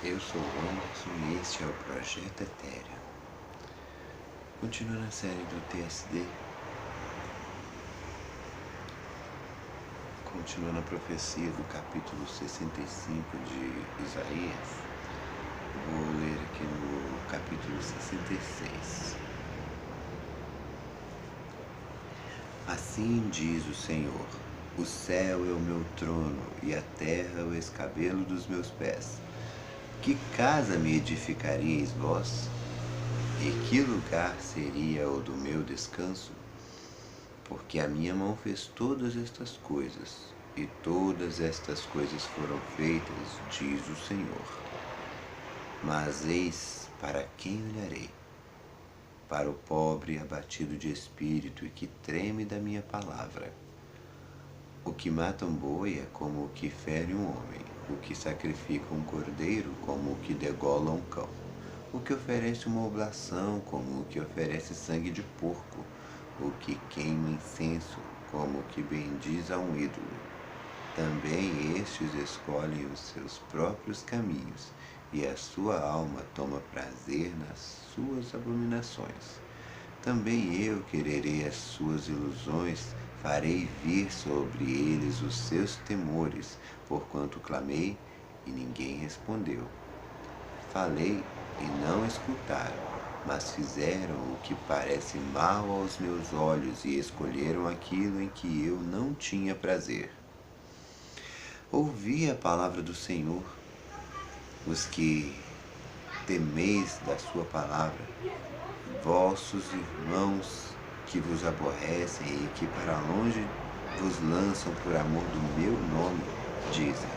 Eu sou o Anderson e este é o Projeto Etéreo. Continuando a série do TSD, continuando a profecia do capítulo 65 de Isaías, vou ler aqui no capítulo 66. Assim diz o Senhor: o céu é o meu trono e a terra é o escabelo dos meus pés. Que casa me edificaríeis vós? E que lugar seria o do meu descanso? Porque a minha mão fez todas estas coisas, e todas estas coisas foram feitas, diz o Senhor. Mas eis para quem olharei: para o pobre abatido de espírito e que treme da minha palavra. O que mata um boi é como o que fere um homem, o que sacrifica um cordeiro como o que degola um cão, o que oferece uma oblação como o que oferece sangue de porco, o que queima incenso como o que bendiz a um ídolo. Também estes escolhem os seus próprios caminhos, e a sua alma toma prazer nas suas abominações. Também eu quererei as suas ilusões, farei vir sobre eles os seus temores, porquanto clamei e ninguém respondeu. Falei e não escutaram, mas fizeram o que parece mal aos meus olhos e escolheram aquilo em que eu não tinha prazer. Ouvi a palavra do Senhor, os que temeis da sua palavra, vossos irmãos que vos aborrecem e que para longe vos lançam por amor do meu nome, dizem: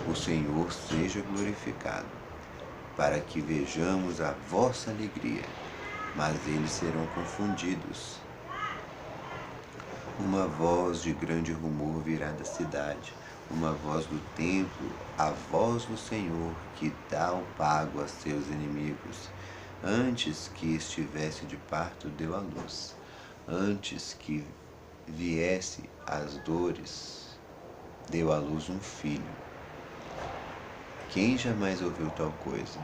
o Senhor seja glorificado, para que vejamos a vossa alegria. Mas eles serão confundidos. Uma voz de grande rumor virá da cidade, uma voz do templo, a voz do Senhor que dá o pago a seus inimigos. Antes que estivesse de parto, deu à luz. Antes que viesse as dores, deu à luz um filho. Quem jamais ouviu tal coisa?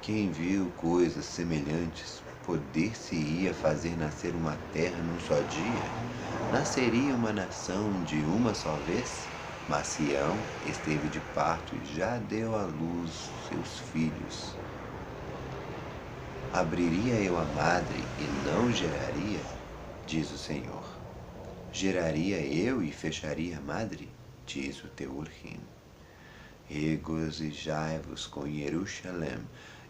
Quem viu coisas semelhantes? Poder-se-ia fazer nascer uma terra num só dia? Nasceria uma nação de uma só vez? Mas Sião esteve de parto e já deu à luz seus filhos. Abriria eu a madre e não geraria? Diz o Senhor. Geraria eu e fecharia a madre? Diz o Teurrim. Regozijai-vos com Jerusalém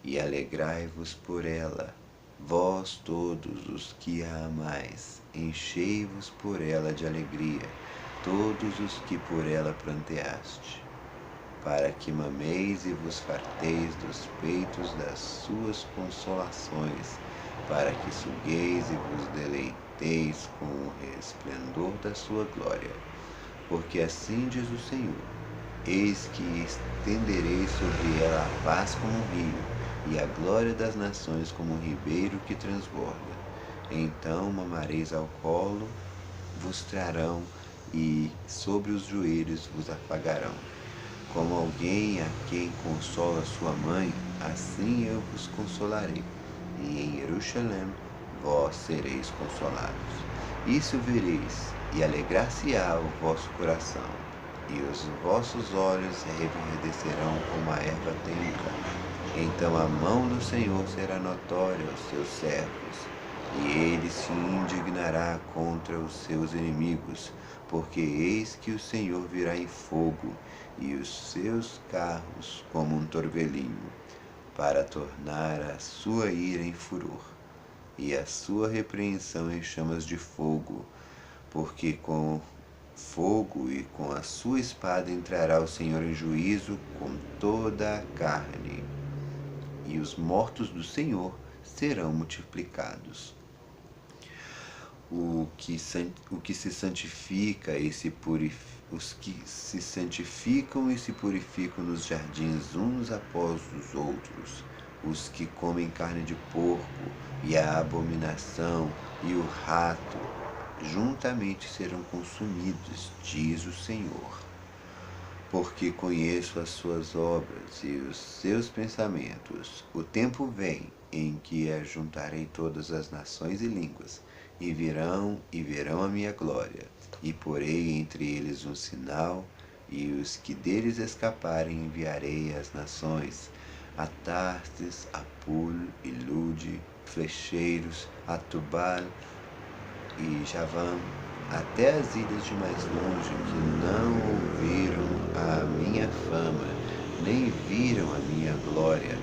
e alegrai-vos por ela, vós todos os que a amais, enchei-vos por ela de alegria, todos os que por ela pranteaste, para que mameis e vos farteis dos peitos das suas consolações, para que sugueis e vos deleiteis com o resplendor da sua glória. Porque assim diz o Senhor: eis que estenderei sobre ela a paz como um rio, e a glória das nações como um ribeiro que transborda. Então mamareis ao colo, vos trarão, e sobre os joelhos vos afagarão. Como alguém a quem consola sua mãe, assim eu vos consolarei, e em Jerusalém vós sereis consolados. Isso vereis, e alegrar-se-á o vosso coração, e os vossos olhos reverdecerão como a erva tenra. Então a mão do Senhor será notória aos seus servos, e ele se indignará contra os seus inimigos, porque eis que o Senhor virá em fogo, e os seus carros como um torvelinho, para tornar a sua ira em furor, e a sua repreensão em chamas de fogo, porque com fogo e com a sua espada entrará o Senhor em juízo com toda a carne, e os mortos do Senhor serão multiplicados. O que se santifica e se purifica, os que se santificam e se purificam nos jardins uns após os outros, os que comem carne de porco e a abominação e o rato juntamente serão consumidos, diz o Senhor. porque conheço as suas obras e os seus pensamentos. O tempo vem em que ajuntarei todas as nações e línguas, e verão a minha glória, e porei entre eles um sinal, e os que deles escaparem enviarei às nações, a Tarsis, a Pul e Lude, flecheiros, a Tubal e Javã, até as ilhas de mais longe, que não ouviram a minha fama, nem viram a minha glória,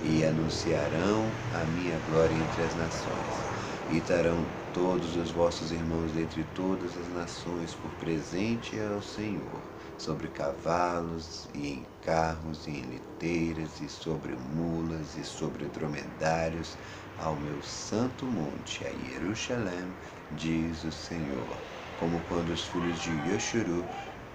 e anunciarão a minha glória entre as nações. E darão todos os vossos irmãos dentre todas as nações por presente ao Senhor, sobre cavalos e em carros e em liteiras e sobre mulas e sobre dromedários, ao meu santo monte, a Jerusalém, diz o Senhor. Como quando os filhos de Yeshuru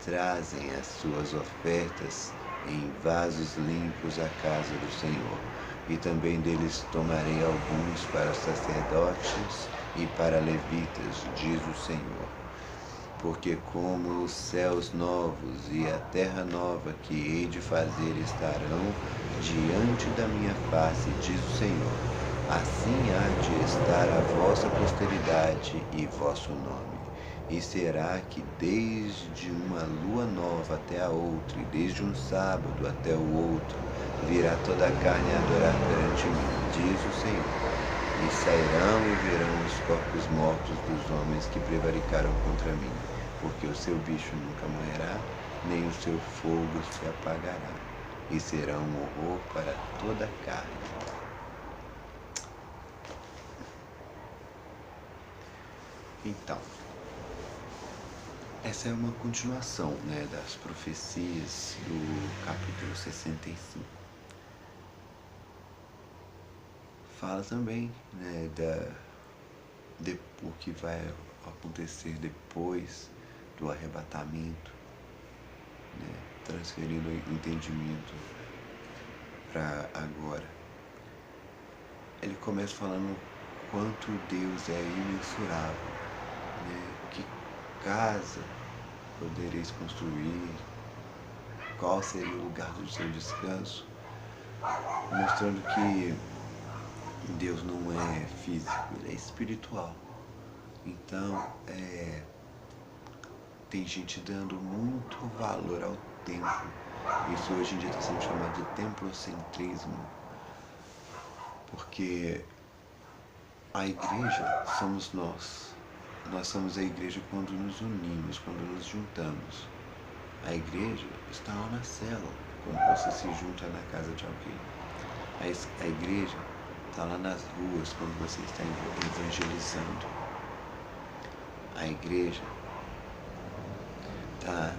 trazem as suas ofertas em vasos limpos à casa do Senhor. E também deles tomarei alguns para os sacerdotes e para levitas, diz o Senhor. Porque como os céus novos e a terra nova que hei de fazer estarão diante da minha face, diz o Senhor, assim há de estar a vossa posteridade e vosso nome. E será que desde uma lua nova até a outra, e desde um sábado até o outro, virá toda a carne a adorar perante mim, diz o Senhor. E sairão e verão os corpos mortos dos homens que prevaricaram contra mim, porque o seu bicho nunca morrerá, nem o seu fogo se apagará, e será um horror para toda a carne. Então, essa é uma continuação, né, das profecias do capítulo 65. Fala também, né, o que vai acontecer depois do arrebatamento, né, transferindo o entendimento para agora. Ele começa falando quanto Deus é imensurável, né, que casa podereis construir, qual seria o lugar do seu descanso, mostrando que Deus não é físico, ele é espiritual. Então, tem gente dando muito valor ao templo. Isso hoje em dia está sendo chamado de templocentrismo, porque a igreja somos nós. Nós somos a igreja quando nos unimos, quando nos juntamos. A igreja está lá na célula, quando você se junta na casa de alguém. A igreja está lá nas ruas, quando você está evangelizando. A igreja está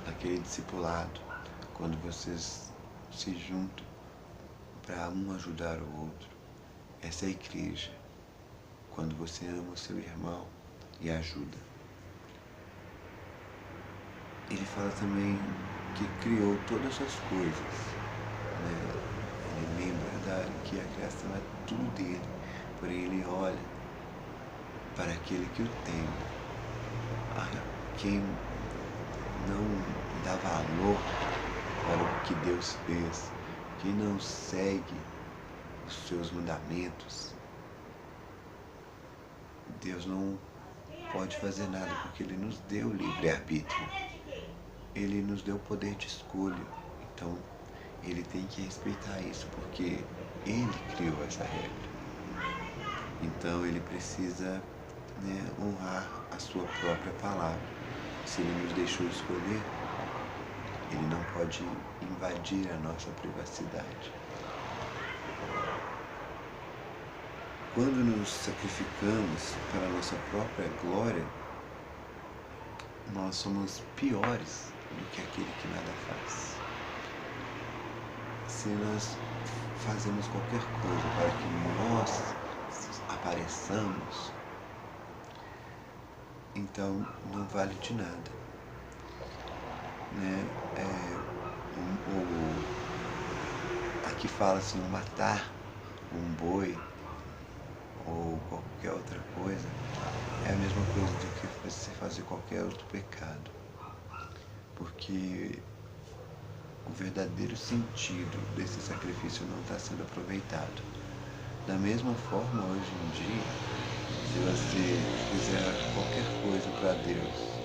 naquele discipulado, quando vocês se juntam para um ajudar o outro. Essa é a igreja, quando você ama o seu irmão e ajuda. Ele fala também que criou todas as coisas, né? Ele lembra que a criação é tudo dele, porém ele olha para aquele que o tem, quem não dá valor para o que Deus fez, quem não segue os seus mandamentos. Deus não pode fazer nada, porque Ele nos deu livre-arbítrio. Ele nos deu poder de escolha. Então, Ele tem que respeitar isso, porque Ele criou essa regra. Então, Ele precisa, né, honrar a sua própria palavra. Se Ele nos deixou escolher, Ele não pode invadir a nossa privacidade. Quando nos sacrificamos para a nossa própria glória, nós somos piores do que aquele que nada faz. Se nós fazemos qualquer coisa para que nós apareçamos, então não vale de nada, né? Aqui fala assim, matar um boi ou qualquer outra coisa é a mesma coisa do que você fazer qualquer outro pecado, porque verdadeiro sentido desse sacrifício não está sendo aproveitado. Da mesma forma, hoje em dia, se você fizer qualquer coisa para Deus,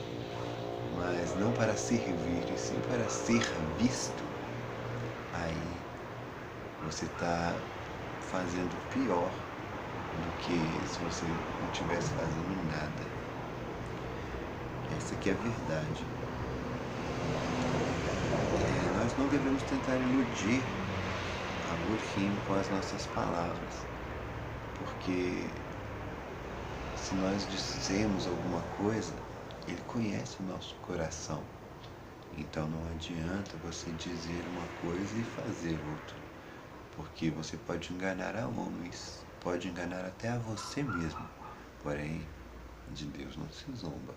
mas não para servir, e sim para ser visto, aí você está fazendo pior do que se você não estivesse fazendo nada. Essa aqui é a verdade. Nós não devemos tentar iludir a Urhim com as nossas palavras, porque se nós dizemos alguma coisa, ele conhece o nosso coração. Então não adianta você dizer uma coisa e fazer outra, porque você pode enganar a homens, pode enganar até a você mesmo, porém de Deus não se zomba.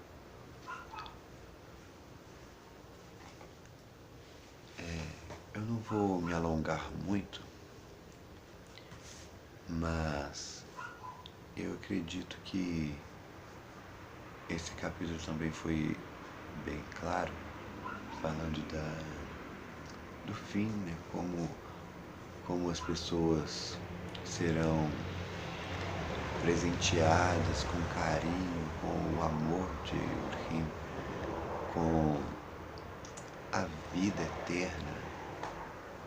Eu não vou me alongar muito, mas eu acredito que esse capítulo também foi bem claro, falando do fim, né? Como as pessoas serão presenteadas com carinho, com o amor de Urhim, com a vida eterna,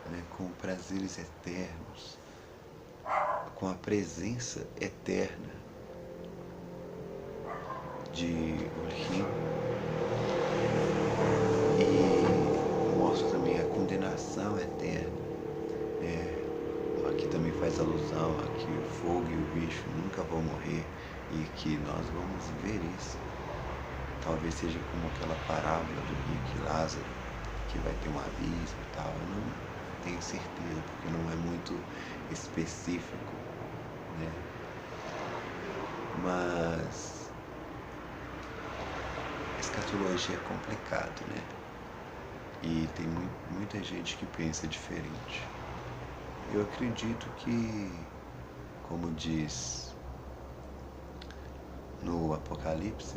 né? Com prazeres eternos, com a presença eterna de Urhim, e mostra também a condenação eterna. Aqui também faz alusão a que o fogo e o bicho nunca vão morrer e que nós vamos ver isso. Talvez seja como aquela parábola do rico e Lázaro, que vai ter um abismo e tal. Eu não tenho certeza, porque não é muito específico, né? Mas escatologia é complicado, né? E tem muita gente que pensa diferente. Eu acredito que, como diz no Apocalipse,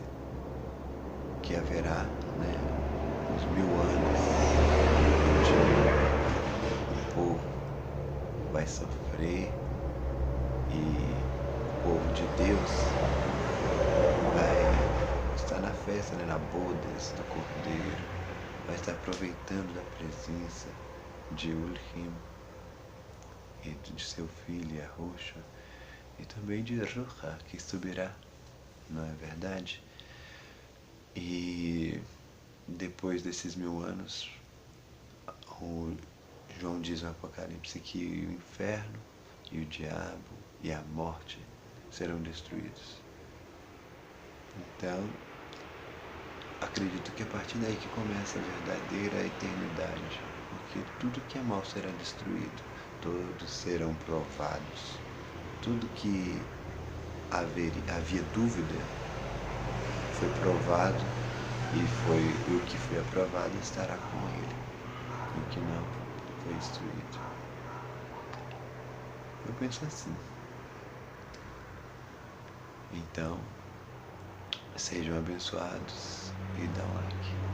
que haverá, né, uns 1000 anos onde o povo vai sofrer e o povo de Deus vai estar na festa, né, na bodas do Cordeiro, vai estar aproveitando da presença de Urhim e de seu filho Yahushua, e também de Ruha, que subirá, não é verdade? E depois desses 1000 anos, o João diz no Apocalipse que o inferno e o diabo e a morte serão destruídos. Então, acredito que é a partir daí que começa a verdadeira eternidade, porque tudo que é mal será destruído, todos serão provados. Tudo que havia dúvida foi provado, e o que foi aprovado estará com ele, e o que não foi destruído. Eu penso assim. Então, sejam abençoados e dá um like.